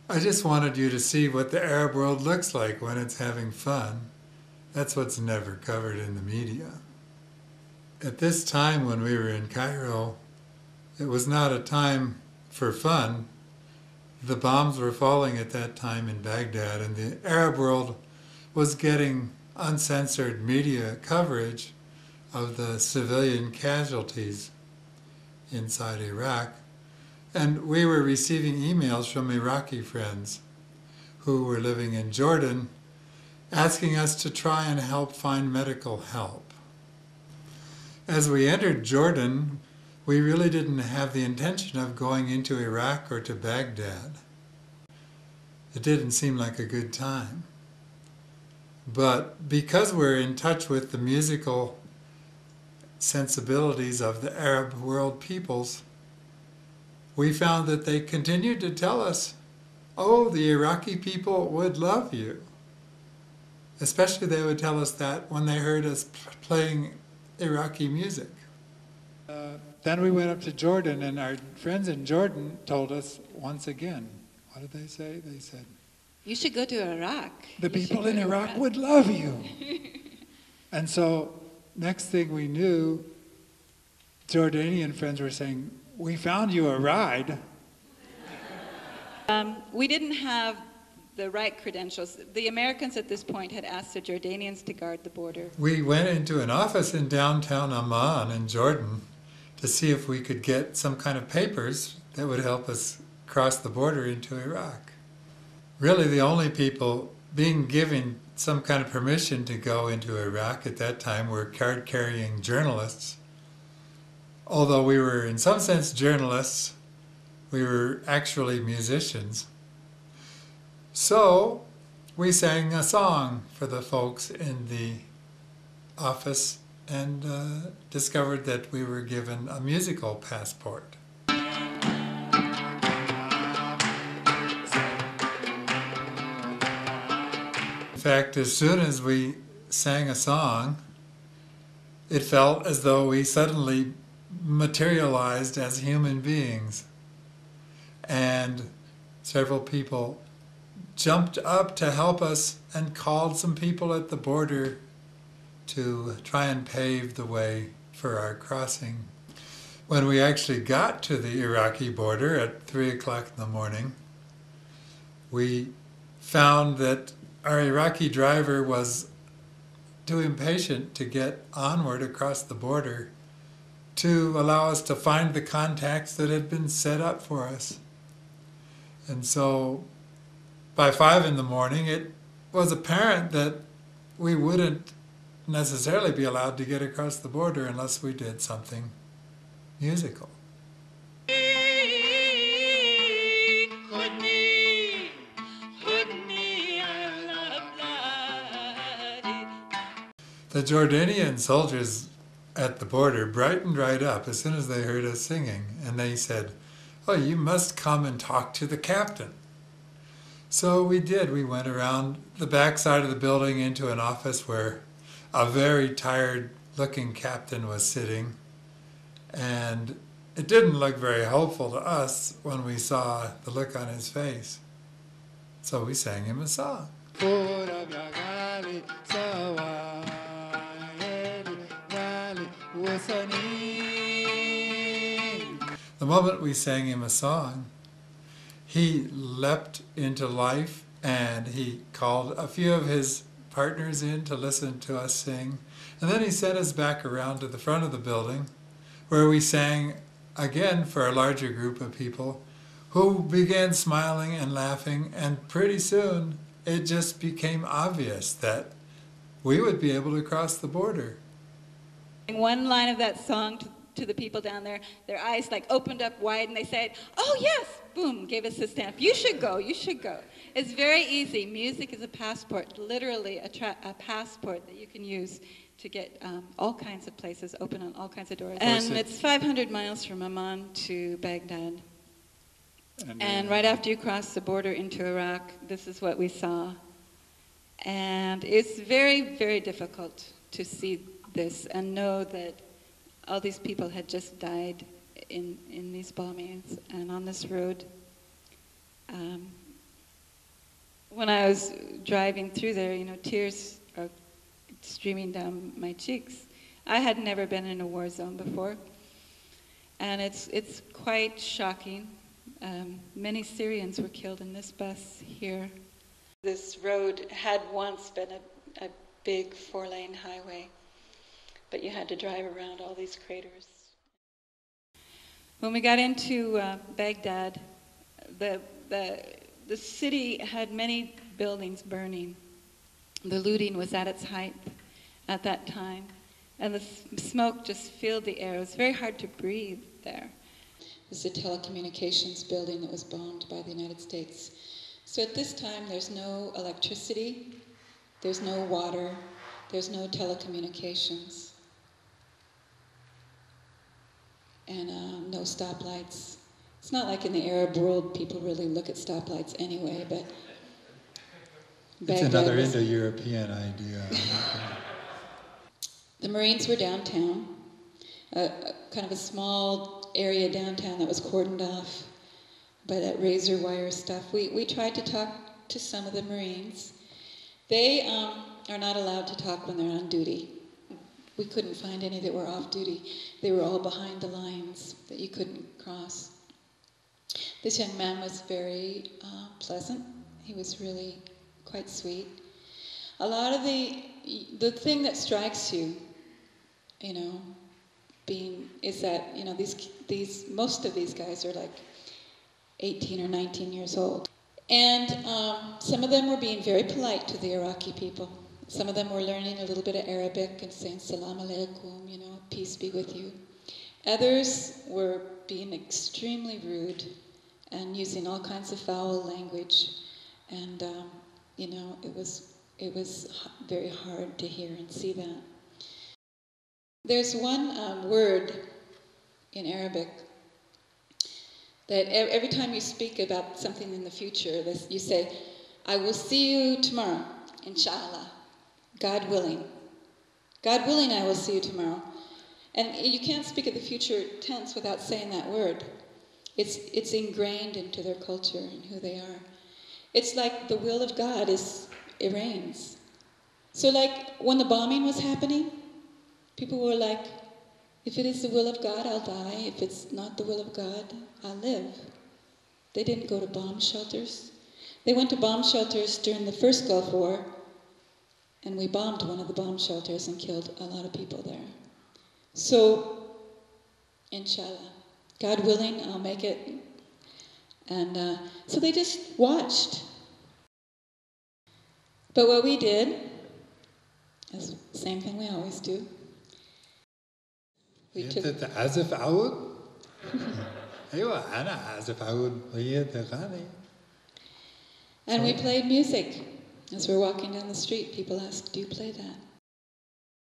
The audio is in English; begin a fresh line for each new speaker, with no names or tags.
I just wanted you to see what the Arab world looks like when it's having fun. That's what's never covered in the media. At this time when we were in Cairo, it was not a time for fun. The bombs were falling at that time in Baghdad, and the Arab world was getting uncensored media coverage of the civilian casualties inside Iraq. And we were receiving emails from Iraqi friends who were living in Jordan asking us to try and help find medical help. As we entered Jordan, we really didn't have the intention of going into Iraq or to Baghdad. It didn't seem like a good time. But because we're in touch with the musical sensibilities of the Arab world peoples, we found that they continued to tell us, oh, the Iraqi people would love you. Especially they would tell us that when they heard us playing Iraqi music. Then we went up to Jordan, and our friends in Jordan told us once again, what did they say? They said,
you should go to Iraq.
The people in Iraq would love you. And so next thing we knew, Jordanian friends were saying, we found you a ride.
We didn't have the right credentials. The Americans at this point had asked the Jordanians to guard the border.
We went into an office in downtown Amman in Jordan to see if we could get some kind of papers that would help us cross the border into Iraq. Really, the only people being given some kind of permission to go into Iraq at that time were card-carrying journalists. Although we were, in some sense, journalists, we were actually musicians. So we sang a song for the folks in the office and discovered that we were given a musical passport. In fact, as soon as we sang a song, it felt as though we suddenly materialized as human beings. And several people jumped up to help us and called some people at the border to try and pave the way for our crossing. When we actually got to the Iraqi border at 3 o'clock in the morning, we found that our Iraqi driver was too impatient to get onward across the border to allow us to find the contacts that had been set up for us. And so by 5 in the morning, it was apparent that we wouldn't necessarily be allowed to get across the border unless we did something musical. The Jordanian soldiers at the border brightened right up as soon as they heard us singing, and they said, oh, you must come and talk to the captain. So we did. We went around the back side of the building into an office where a very tired-looking captain was sitting, and it didn't look very hopeful to us when we saw the look on his face. So we sang him a song. The moment we sang him a song, he leapt into life, and he called a few of his partners in to listen to us sing. And then he sent us back around to the front of the building, where we sang again for a larger group of people who began smiling and laughing, and pretty soon it just became obvious that we would be able to cross the border.
One line of that song to the people down there, their eyes like opened up wide, and they said, oh yes, boom, gave us a stamp. You should go, you should go. It's very easy. Music is a passport, literally a passport that you can use to get all kinds of places, open on all kinds of doors. And it's 500 miles from Amman to Baghdad. And right after you cross the border into Iraq, this is what we saw. And it's very, very difficult to see this and know that all these people had just died in these bombings and on this road. when I was driving through there, tears are streaming down my cheeks. I had never been in a war zone before, and it's quite shocking. Many Syrians were killed in this bus here. This road had once been a big 4-lane highway, but you had to drive around all these craters. When we got into Baghdad, the city had many buildings burning. The looting was at its height at that time, and the smoke just filled the air. It was very hard to breathe there. This is a telecommunications building that was bombed by the United States. So at this time, there's no electricity, there's no water, there's no telecommunications, and no stoplights. It's not like in the Arab world people really look at stoplights anyway, but
it's another Indo-European idea.
The Marines were downtown, kind of a small area downtown that was cordoned off by that razor wire stuff. We tried to talk to some of the Marines. They are not allowed to talk when they're on duty. We couldn't find any that were off duty. They were all behind the lines that you couldn't cross. This young man was very pleasant. He was really quite sweet. A lot of the thing that strikes you, is that these most of these guys are like 18 or 19 years old, and some of them were being very polite to the Iraqi people. Some of them were learning a little bit of Arabic and saying "Salam alaikum," peace be with you. Others were being extremely rude and using all kinds of foul language, and it was very hard to hear and see that. There's one word in Arabic that every time you speak about something in the future, you say, "I will see you tomorrow, inshallah, God willing. God willing, I will see you tomorrow." And you can't speak of the future tense without saying that word. It's ingrained into their culture and who they are. It's like the will of God it reigns. So like when the bombing was happening, people were like, if it is the will of God, I'll die. If it's not the will of God, I'll live. They didn't go to bomb shelters. They went to bomb shelters during the first Gulf War, and we bombed one of the bomb shelters and killed a lot of people there. So, inshallah, God willing, I'll make it. And so they just watched. But what we did is the same thing we always do.
أنت تعزف عود؟ أيوة أنا أعزف عود وهي تغني.
And we played music. As we're walking down the street, people asked, "Do you play that?"